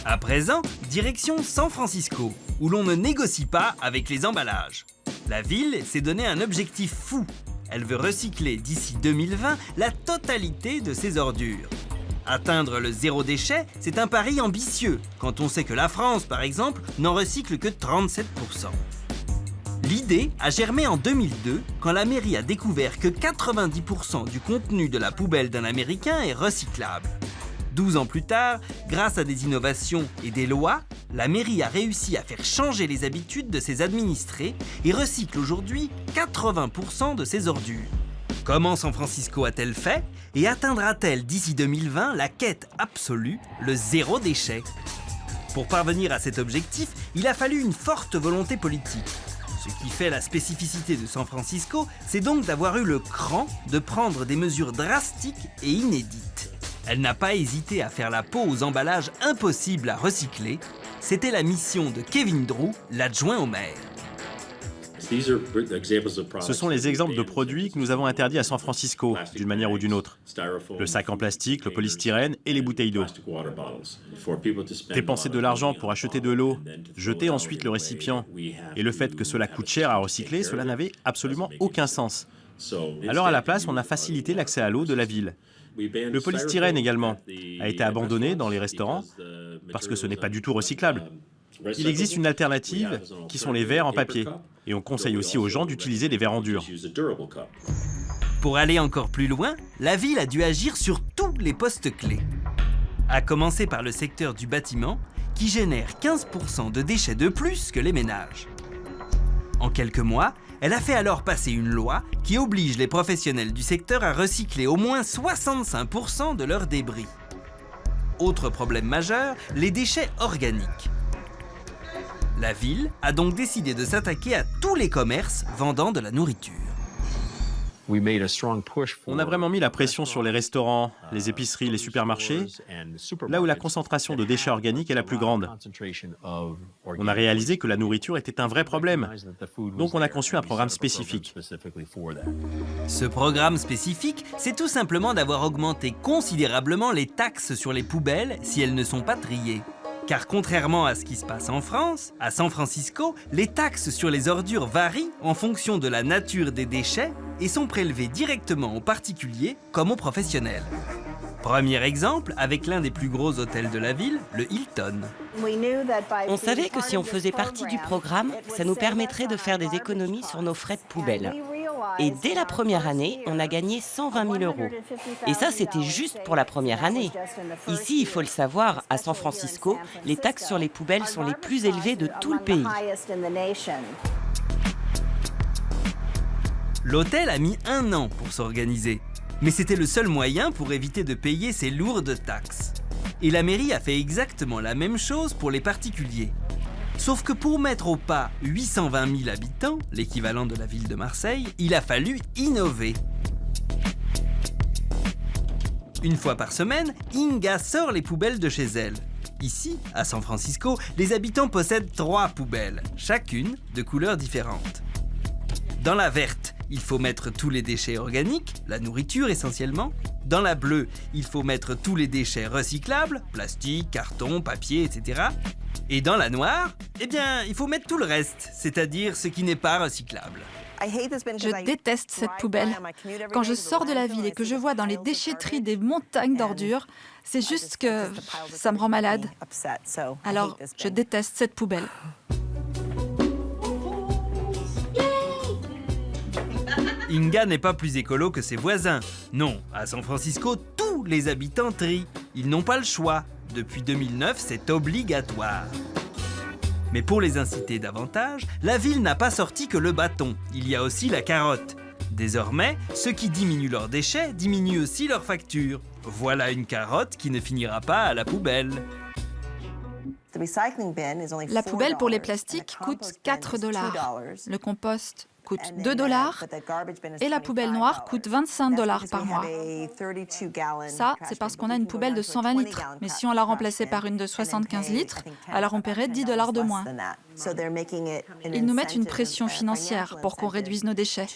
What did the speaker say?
À présent, direction San Francisco, où l'on ne négocie pas avec les emballages. La ville s'est donné un objectif fou. Elle veut recycler d'ici 2020 la totalité de ses ordures. Atteindre le zéro déchet, c'est un pari ambitieux, quand on sait que la France, par exemple, n'en recycle que 37%. L'idée a germé en 2002, quand la mairie a découvert que 90% du contenu de la poubelle d'un Américain est recyclable. 12 ans plus tard, grâce à des innovations et des lois, la mairie a réussi à faire changer les habitudes de ses administrés et recycle aujourd'hui 80% de ses ordures. Comment San Francisco a-t-elle fait et atteindra-t-elle d'ici 2020 la quête absolue, le zéro déchet? Pour parvenir à cet objectif, il a fallu une forte volonté politique. Ce qui fait la spécificité de San Francisco, c'est donc d'avoir eu le cran de prendre des mesures drastiques et inédites. Elle n'a pas hésité à faire la peau aux emballages impossibles à recycler. C'était la mission de Kevin Drew, l'adjoint au maire. Ce sont les exemples de produits que nous avons interdits à San Francisco, d'une manière ou d'une autre. Le sac en plastique, le polystyrène et les bouteilles d'eau. Dépenser de l'argent pour acheter de l'eau, jeter ensuite le récipient, et le fait que cela coûte cher à recycler, cela n'avait absolument aucun sens. Alors à la place, on a facilité l'accès à l'eau de la ville. Le polystyrène également a été abandonné dans les restaurants parce que ce n'est pas du tout recyclable. Il existe une alternative qui sont les verres en papier. Et on conseille aussi aux gens d'utiliser des verres en dur. Pour aller encore plus loin, la ville a dû agir sur tous les postes clés. À commencer par le secteur du bâtiment, qui génère 15% de déchets de plus que les ménages. En quelques mois, elle a fait alors passer une loi qui oblige les professionnels du secteur à recycler au moins 65% de leurs débris. Autre problème majeur, les déchets organiques. La ville a donc décidé de s'attaquer à tous les commerces vendant de la nourriture. On a vraiment mis la pression sur les restaurants, les épiceries, les supermarchés, là où la concentration de déchets organiques est la plus grande. On a réalisé que la nourriture était un vrai problème, donc on a conçu un programme spécifique. Ce programme spécifique, c'est tout simplement d'avoir augmenté considérablement les taxes sur les poubelles si elles ne sont pas triées. Car contrairement à ce qui se passe en France, à San Francisco, les taxes sur les ordures varient en fonction de la nature des déchets et sont prélevées directement aux particuliers comme aux professionnels. Premier exemple avec l'un des plus gros hôtels de la ville, le Hilton. On savait que si on faisait partie du programme, ça nous permettrait de faire des économies sur nos frais de poubelle. Et dès la première année, on a gagné 120 000 €. Et ça, c'était juste pour la première année. Ici, il faut le savoir, à San Francisco, les taxes sur les poubelles sont les plus élevées de tout le pays. L'hôtel a mis 1 an pour s'organiser. Mais c'était le seul moyen pour éviter de payer ces lourdes taxes. Et la mairie a fait exactement la même chose pour les particuliers. Sauf que pour mettre au pas 820 000 habitants, l'équivalent de la ville de Marseille, il a fallu innover. Une fois par semaine, Inga sort les poubelles de chez elle. Ici, à San Francisco, les habitants possèdent 3 poubelles, chacune de couleurs différentes. Dans la verte, il faut mettre tous les déchets organiques, la nourriture essentiellement. Dans la bleue, il faut mettre tous les déchets recyclables, plastique, carton, papier, etc. Et dans la noire, eh bien, il faut mettre tout le reste, c'est-à-dire ce qui n'est pas recyclable. Je déteste cette poubelle. Quand je sors de la ville et que je vois dans les déchetteries des montagnes d'ordures, c'est juste que ça me rend malade. Alors, je déteste cette poubelle. Inga n'est pas plus écolo que ses voisins. Non, à San Francisco, tous les habitants trient. Ils n'ont pas le choix. Depuis 2009, c'est obligatoire. Mais pour les inciter davantage, la ville n'a pas sorti que le bâton. Il y a aussi la carotte. Désormais, ceux qui diminuent leurs déchets diminuent aussi leurs factures. Voilà une carotte qui ne finira pas à la poubelle. La poubelle pour les plastiques coûte 4 $. Le compost coûte 2 $ et la poubelle noire coûte 25 $ par mois. Ça, c'est parce qu'on a une poubelle de 120 litres. Mais si on la remplaçait par une de 75 litres, alors on paierait 10 $ de moins. Ils nous mettent une pression financière pour qu'on réduise nos déchets.